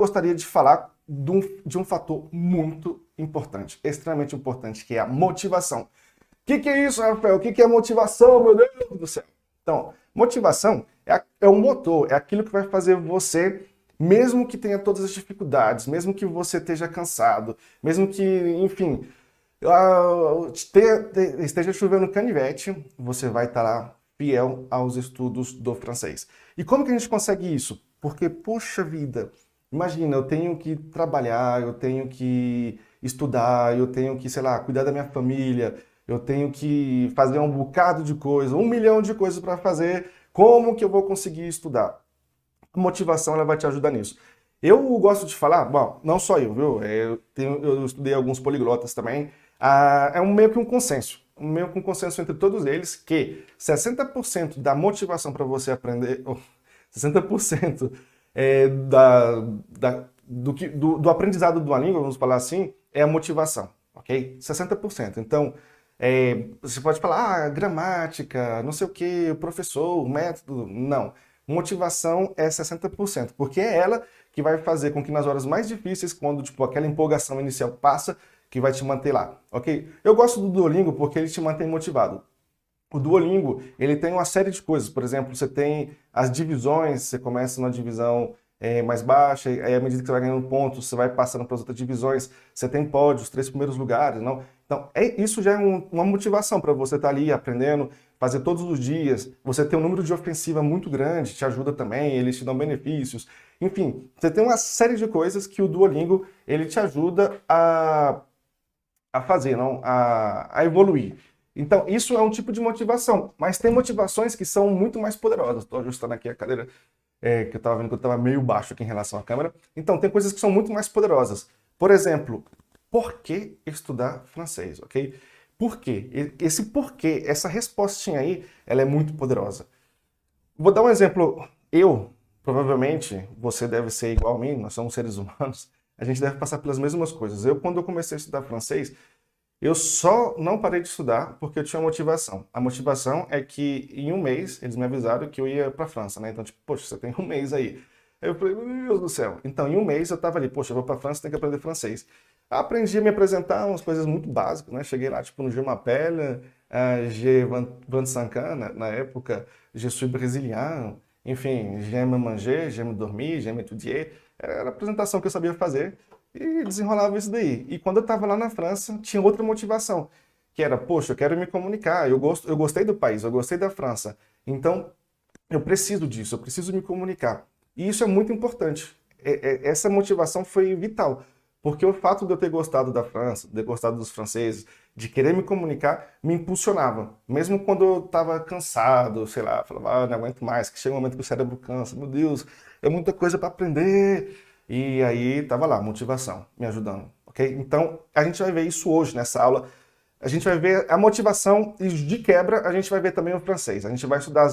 gostaria de falar de um fator muito importante, extremamente importante, que é a motivação. O que é isso, Rafael? O que é motivação, meu Deus do céu? Então, motivação é o motor, é aquilo que vai fazer você, mesmo que tenha todas as dificuldades, mesmo que você esteja cansado, mesmo que, enfim, esteja chovendo canivete, você vai estar lá fiel aos estudos do francês. E como que a gente consegue isso? Porque, poxa vida, imagina, eu tenho que trabalhar, eu tenho que estudar, eu tenho que, sei lá, cuidar da minha família, eu tenho que fazer um bocado de coisa, 1 milhão de coisas para fazer, como que eu vou conseguir estudar? A motivação ela vai te ajudar nisso. Eu gosto de falar, bom, não só eu, viu? Eu estudei alguns poliglotas também. É meio que um consenso entre todos eles que 60% da motivação para você aprender, 60% do aprendizado de uma língua, vamos falar assim, é a motivação, ok? 60%. Então, você pode falar, gramática, não sei o que, professor, método. Não. Motivação é 60%, porque é ela que vai fazer com que nas horas mais difíceis, quando tipo, aquela empolgação inicial passa, que vai te manter lá, ok? Eu gosto do Duolingo porque ele te mantém motivado. O Duolingo, ele tem uma série de coisas. Por exemplo, você tem as divisões, você começa numa divisão mais baixa, aí à medida que você vai ganhando pontos, você vai passando para as outras divisões, você tem pódio, os 3 primeiros lugares, não? Então, isso já é uma motivação para você estar ali aprendendo, fazer todos os dias. Você tem um número de ofensiva muito grande, te ajuda também, eles te dão benefícios. Enfim, você tem uma série de coisas que o Duolingo, ele te ajuda a fazer, não? A evoluir. Então, isso é um tipo de motivação, mas tem motivações que são muito mais poderosas. Estou ajustando aqui a cadeira, que eu estava vendo que eu estava meio baixo aqui em relação à câmera. Então, tem coisas que são muito mais poderosas. Por exemplo, por que estudar francês, ok? Por quê? Esse porquê, essa respostinha aí, ela é muito poderosa. Vou dar um exemplo. Provavelmente, você deve ser igual a mim, nós somos seres humanos, a gente deve passar pelas mesmas coisas. Quando eu comecei a estudar francês, eu só não parei de estudar porque eu tinha motivação. A motivação é que em um mês eles me avisaram que eu ia para a França, né? Então, tipo, poxa, você tem um mês aí. Aí eu falei, meu Deus do céu. Então, em um mês eu tava ali, poxa, eu vou para a França, tenho que aprender francês. Aprendi a me apresentar umas coisas muito básicas, né? Cheguei lá, tipo, no Je m'appelle, Je 25 ans, na época, Je suis brésilien, enfim, j'aime manger, j'aime dormir, j'aime étudier. Era a apresentação que eu sabia fazer. E desenrolava isso daí. E quando eu estava lá na França, tinha outra motivação, que era, poxa, eu quero me comunicar, eu gostei do país, eu gostei da França, então eu preciso disso, eu preciso me comunicar. E isso é muito importante. Essa motivação foi vital, porque o fato de eu ter gostado da França, de ter gostado dos franceses, de querer me comunicar, me impulsionava. Mesmo quando eu estava cansado, sei lá, falava, não aguento mais, que chega um momento que o cérebro cansa, meu Deus, é muita coisa para aprender. E aí tava lá, motivação, me ajudando, ok? Então, a gente vai ver isso hoje nessa aula. A gente vai ver a motivação e de quebra a gente vai ver também o francês. A gente vai estudar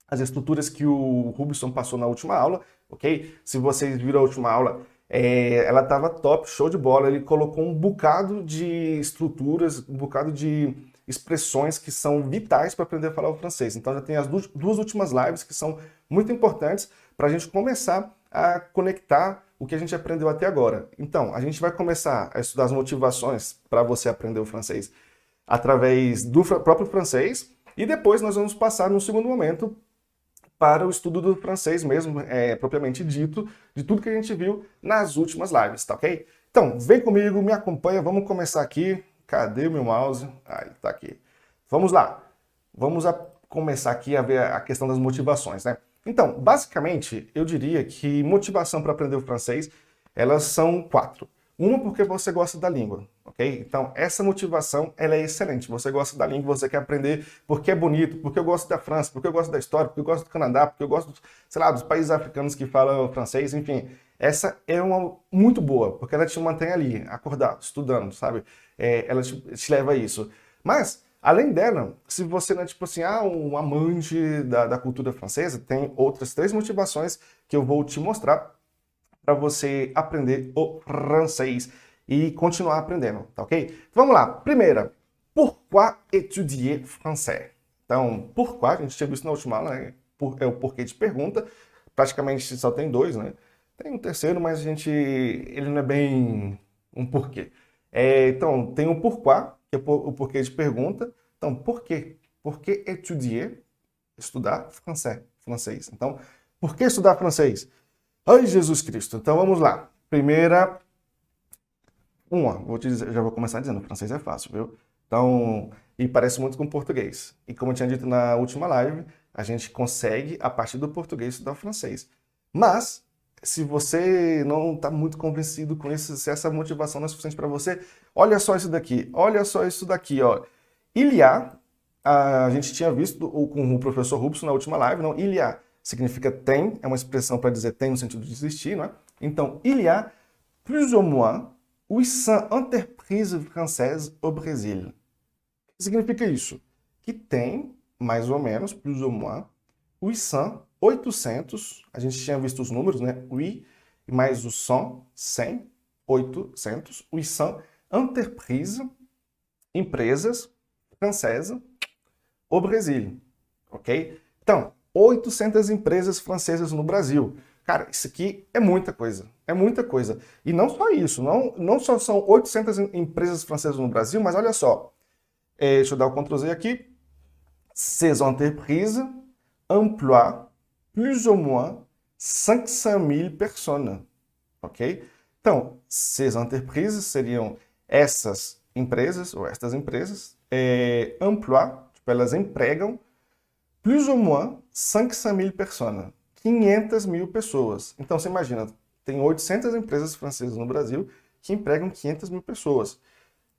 as estruturas que o Rubson passou na última aula, ok? Se vocês viram a última aula, ela tava top, show de bola. Ele colocou um bocado de estruturas, um bocado de expressões que são vitais para aprender a falar o francês. Então já tem as duas últimas lives que são muito importantes para a gente começar a conectar o que a gente aprendeu até agora. Então, a gente vai começar a estudar as motivações para você aprender o francês através do próprio francês e depois nós vamos passar no segundo momento para o estudo do francês mesmo, propriamente dito, de tudo que a gente viu nas últimas lives, tá ok? Então, vem comigo, me acompanha, vamos começar aqui. Cadê o meu mouse? Aí, tá aqui. Vamos lá. Vamos começar aqui a ver a questão das motivações, né? Então, basicamente, eu diria que motivação para aprender o francês, elas são 4. Uma porque você gosta da língua, ok? Então, essa motivação, ela é excelente. Você gosta da língua, você quer aprender porque é bonito, porque eu gosto da França, porque eu gosto da história, porque eu gosto do Canadá, porque eu gosto, sei lá, dos países africanos que falam francês, enfim. Essa é uma muito boa, porque ela te mantém ali, acordado, estudando, sabe? Ela te leva a isso. Mas além dela, se você não é tipo assim, um amante da cultura francesa, tem outras 3 motivações que eu vou te mostrar para você aprender o francês e continuar aprendendo, tá ok? Vamos lá. Primeira, pourquoi étudier français? Então, pourquoi, a gente tinha visto na última aula, né? É o porquê de pergunta, praticamente só tem 2, né? Tem um terceiro, mas ele não é bem um porquê. Então, tem o pourquoi, que é o porquê de pergunta. Então, por quê? Por que étudier? Estudar francês. Então, por que estudar francês? Ai, Jesus Cristo. Então, vamos lá. Primeira, já vou começar dizendo, francês é fácil, viu? Então, e parece muito com português. E como eu tinha dito na última live, a gente consegue, a partir do português, estudar francês. Mas, se você não está muito convencido com isso, se essa motivação não é suficiente para você, olha só isso daqui, olha só isso daqui, ó. Il y a gente tinha visto com o professor Rubson na última live, não? Il y a significa tem, é uma expressão para dizer tem no sentido de existir, não é? Então, il y a plus ou moins 800 entreprises françaises au Brésil. O que significa isso? Que tem, mais ou menos, plus ou moins, 800, a gente tinha visto os números, né? 8 mais o 100, 800 entreprises, empresas francesas, o Brasil, ok? Então, 800 empresas francesas no Brasil. Cara, isso aqui é muita coisa, é muita coisa. E não só isso, não só são 800 empresas francesas no Brasil, mas olha só, deixa eu dar o Ctrl Z aqui. Ces entreprises emploient plus ou moins 500 000 personnes, ok? Então, ces entreprises seriam essas empresas, ou estas empresas, emploient, tipo, elas empregam plus ou moins 500 000 personnes, 500 mil pessoas. Então, você imagina, tem 800 empresas francesas no Brasil que empregam 500 mil pessoas.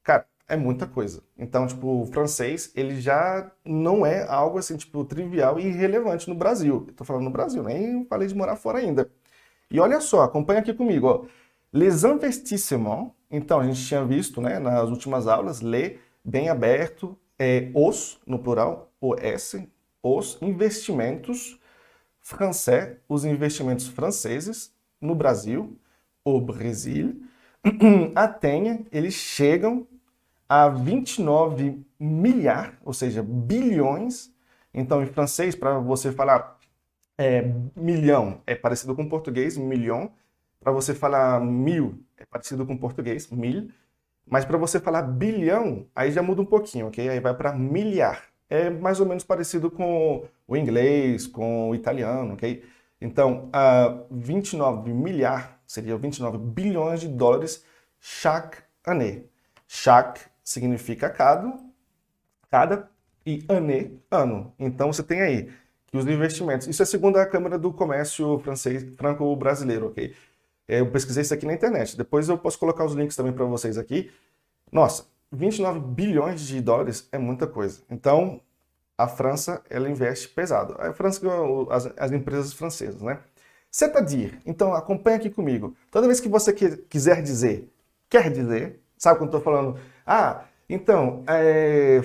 Cara, é muita coisa. Então, tipo, o francês, ele já não é algo assim, tipo, trivial e irrelevante no Brasil. Eu tô falando no Brasil, nem falei de morar fora ainda. E olha só, acompanha aqui comigo, ó. Les investissements, então a gente tinha visto, né, nas últimas aulas, les, bem aberto, os, no plural, os investimentos français, os investimentos franceses no Brasil, o Brasil, eles chegam a 29 milhar, ou seja, bilhões. Então, em francês, para você falar milhão, é parecido com português, milhão. Para você falar mil, é parecido com português, mil. Mas para você falar bilhão, aí já muda um pouquinho, ok? Aí vai para milhar. É mais ou menos parecido com o inglês, com o italiano, ok? Então, 29 milhar seria 29 bilhões de dólares chaque année. Chaque significa cada e année, ano. Então, você tem aí que os investimentos... Isso é segundo a Câmara do Comércio francês, franco-brasileiro, ok? Eu pesquisei isso aqui na internet. Depois eu posso colocar os links também para vocês aqui. Nossa, 29 bilhões de dólares é muita coisa. Então, a França, ela investe pesado. A França, as empresas francesas, né? C'est-à-dire, então acompanha aqui comigo. Toda vez que você quiser dizer, quer dizer, sabe quando eu estou falando, então,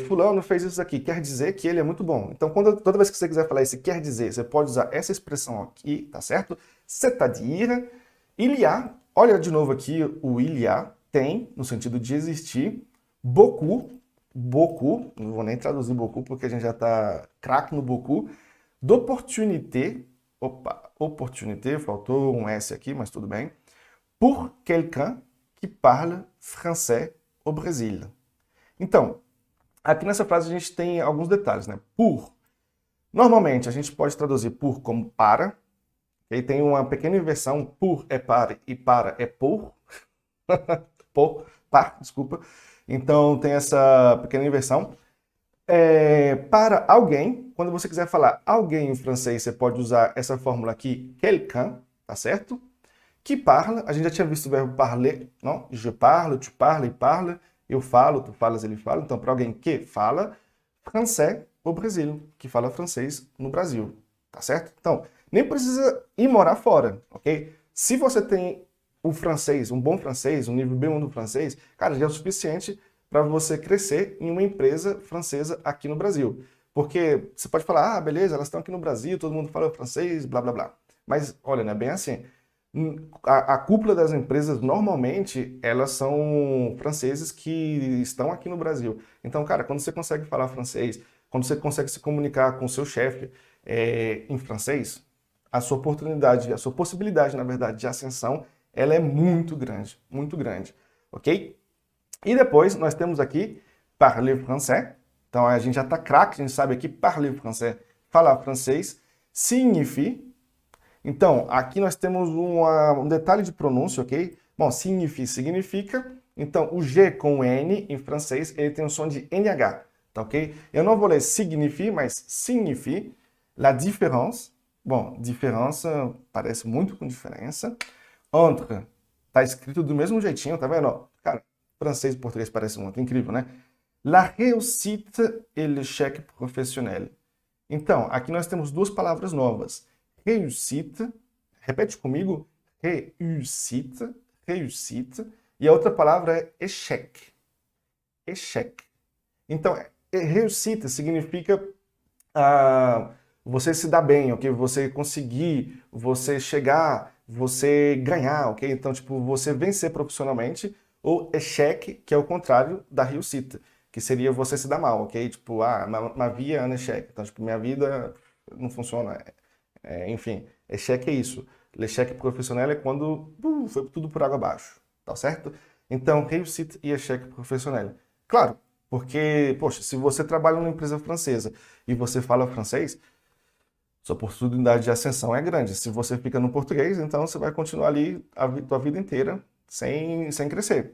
fulano fez isso aqui, quer dizer que ele é muito bom. Então, toda vez que você quiser falar esse quer dizer, você pode usar essa expressão aqui, tá certo? C'est-à-dire, il y a, olha de novo aqui, o il y a, tem, no sentido de existir, beaucoup, não vou nem traduzir beaucoup porque a gente já está craque no beaucoup, d'opportunité, opportunité, faltou um S aqui, mas tudo bem, pour quelqu'un qui parle français au Brésil. Então, aqui nessa frase a gente tem alguns detalhes, né? Pour. Normalmente a gente pode traduzir por como para, e aí tem uma pequena inversão, pour é para e para é por, desculpa. Então tem essa pequena inversão. Para alguém, quando você quiser falar alguém em francês, você pode usar essa fórmula aqui, quelqu'un, tá certo? Que parla, a gente já tinha visto o verbo parler, não? Je parle, tu parles, il parle, eu falo, tu falas, ele fala. Então, para alguém que fala français au Brasil, que fala francês no Brasil, tá certo? Então, nem precisa ir morar fora, ok? Se você tem o francês, um bom francês, um nível B1 do francês, cara, já é o suficiente para você crescer em uma empresa francesa aqui no Brasil. Porque você pode falar, beleza, elas estão aqui no Brasil, todo mundo fala francês, blá, blá, blá. Mas, olha, não é bem assim. A cúpula das empresas, normalmente, elas são franceses que estão aqui no Brasil. Então, cara, quando você consegue falar francês, quando você consegue se comunicar com o seu chefe em francês, a sua oportunidade, a sua possibilidade, na verdade, de ascensão, ela é muito grande, ok? E depois nós temos aqui parler français. Então a gente já está craque, a gente sabe aqui parler français, falar francês, signifie. Então aqui nós temos um detalhe de pronúncia, ok? Bom, signifie significa. Então o G com o N em francês, ele tem um som de NH, tá ok? Eu não vou ler signifie, mas signifie la différence. Bom, diferença parece muito com diferença. Entre, tá escrito do mesmo jeitinho, tá vendo? Cara, francês e português parecem muito, incrível, né? La réussite et l'échec professionnel. Então, aqui nós temos duas palavras novas. Réussite, repete comigo, réussite, réussite, e a outra palavra é échec. Échec. Então, réussite significa você se dar bem, ok? Você conseguir, você chegar, você ganhar, ok? Então, tipo, você vencer profissionalmente, ou échec, que é o contrário da réussite, que seria você se dar mal, ok? Tipo, ma vie est un échec. Então, tipo, minha vida não funciona. Enfim, échec é isso. L'échec profissional é quando foi tudo por água abaixo, tá certo? Então, réussite e échec profissional. Claro, porque, poxa, se você trabalha numa empresa francesa e você fala francês, sua oportunidade de ascensão é grande. Se você fica no português, então você vai continuar ali a tua vida inteira sem crescer.